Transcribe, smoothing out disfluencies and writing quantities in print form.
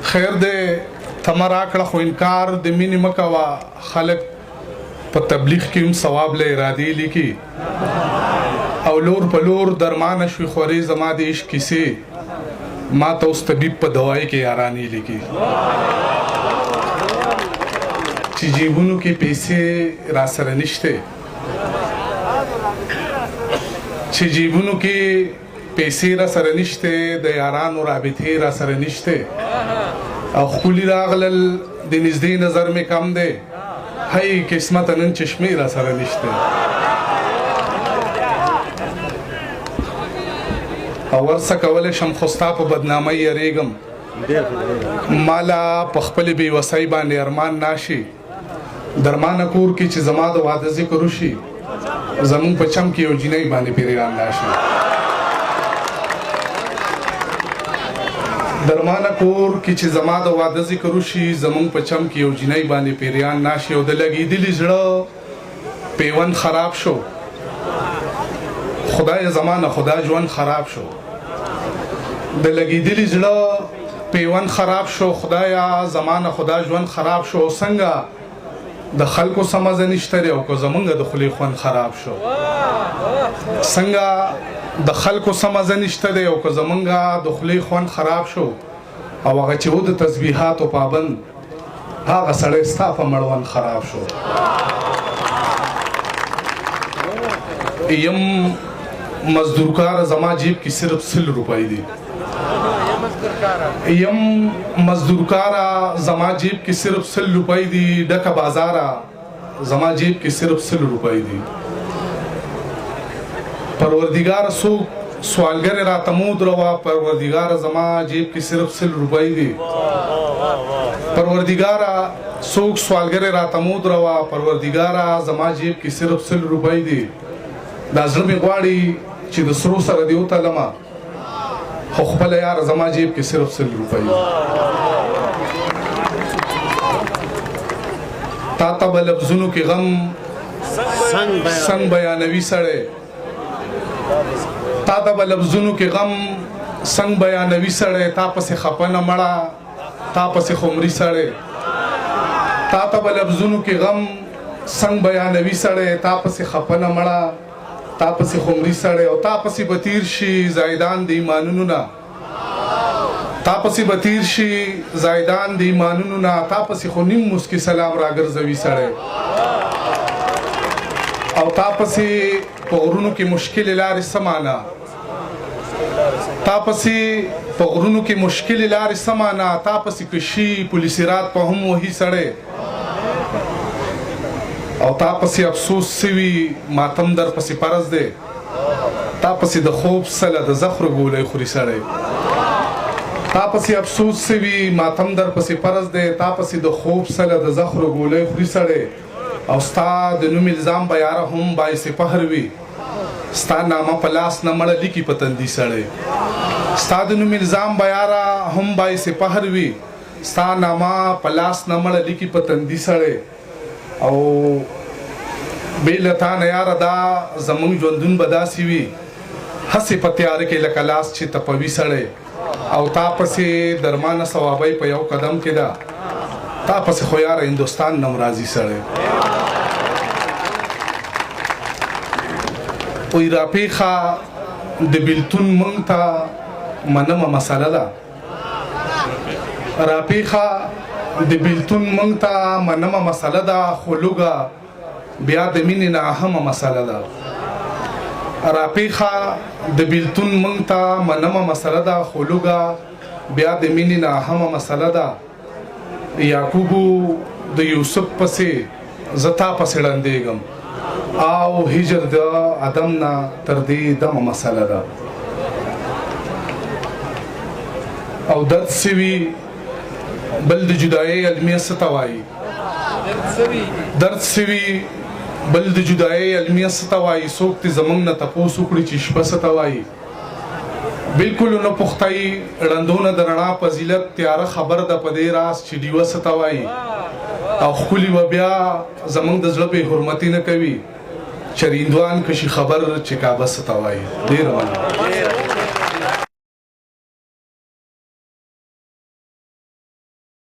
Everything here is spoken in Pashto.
خیر دی تمه راکړه خو انکار د مینې مه کوه خلک په تبلیغ کې هم ثواب له ارادې لیکي او لور په لور درمانه شوي خورې زما د عشق کیسې ما ته اوس طبیب په دوایي کې یارانې لیکي چې جیبونو کې پیسې را سره نشته چې جیبونو کې پیسې را سره نشته د یارانو رابطې را سره نشته او خولي راغلل د نږدې نظر مې کم دی هی قسمت نن چشمې را سره نشته او ورڅه کولی شم خو ستا په بدنامۍ یریږم مالا په خپلې بېوسۍ باندې ارمان ناشي درمانه کور کې چې زما د واده ذکر وشي زمونږ په چم کې یو جینۍ باندې پیریان ناشي درمانه کور کې چې زما د واده ذکر وشي زمونږ په چم کې یو جینۍ باندې پیریان ناشي او د لګېدلي زړه پیوند خراب شو خدای زمانه خدا ژوند خراب شو د لګېدلي زړه پیوند خراب شو خدایا زمانه خدا ژوند خراب شو څنګه د خلکو سمزه نشته او که زمونږ د خولې خوند خراب شو څنګه د خلکو سمزه نشته دی او که زمونږ د خولې خوند خراب شو او هغه چې و د تسبیحاتو پابند هغه سړی ستا په مړوند خراب شو یم مزدورکار زما جیب کې صرف 100 روپۍ دي یم مزدورکارا زما جیب کې صرف 100 روپۍ دي ډکه بازارا زما جیب کې صرف 100 روپۍ دي پروردگار څوک سوالګر راته مود روا پروردگار زما جیب کې صرف 100 روپۍ دي پروردگارا څوک سوالګر راته مود روا پروردگارا زما جیب کې صرف 100 روپۍ دي دا زړه مې غواړي چې د سرو سره دې وتلمه خو خپله یاره زما جیب کې صرف 100 روپۍ تا ته به لفظونو کې غم څنګ بیانوي سړی تا ته به لفظونو کې غم څنګ بیانوي سړی تا پسې خفه نه مړه تا پسې خمري سړی تا ته به لفظونو کې غم څنګ بیانوي سړی تا پسې خفه نه مړه تا پسې خمري سړی او تا پسې به تیر شي زایدان د ایمانونو نه تا پسې به تیر شي زایدان د ایمانونو نه تا پسې خو نیم مسکي سلام راګرځوي سړی او تا پسې په غرونو کې مشکلې لارې څه معنا تا پسې په غرونو کې مشکلې لارې څه معنا تا پسې کشي پولیسي رات په هم وهي سړی او تا پسې افسوس سوي ماتم در پسې پرز دی تا پسې د خوب سله د زخرو ګولۍ خوري سړی تا پسې افسوس سوي ماتم در پسې پرز دی تا پسې د خوب سله د زخرو ګولۍ خوري سړی او ستا د نوم الزام به یاره هم باعث فخر وي ستا نامه په لاس نه مړه لیکي په تندي سړی ستا د نوم الزام به یاره هم باعث فخر وي ستا نامه په لاس نه مړه لیکي په تندي سړی او بې له تا نه یاره دا زمونږ ژوندون به داسې وي هسې په تیاره کې لکه لاس چې تپوي سړی او تا پسې درمانه ثوابۍ په یو قدم کې ده تا پسې خو یاره هندوستان نه راځي سړی وی راپېښه د بېلتون موږ ته منمه مسله ده راپېښه د بېلتون موږ ته منمه مسله ده خو لوږه بیا د مینې نه اهمه مسله ده راپېښه د بېلتون موږ ته منمه مسله ده خو لوږه بیا د مینې نه اهمه مسله ده یعقوبو د یوسف پسې زه تا پسې ړندېږم او هجر د ادم نه تر دې دمه مسله ده او درد سوي بل د جدایۍ علمیه څه ته وایي درد سوي بل د جدایۍ علمیه څه ته وایي څوک دې زموږ نه تپوس وکړي چې شپه څه ته وایي بلکل نه پختایي ړندونه د رڼا فضیلت تیاره خبر ده په دې راز چې ډیوه څه ته وایي او ښکلي به بیا زموږ د زړه بې حرمتي نه کوي چریندوان کشي خبر چې کعبه څه ته وایي ډېره مننه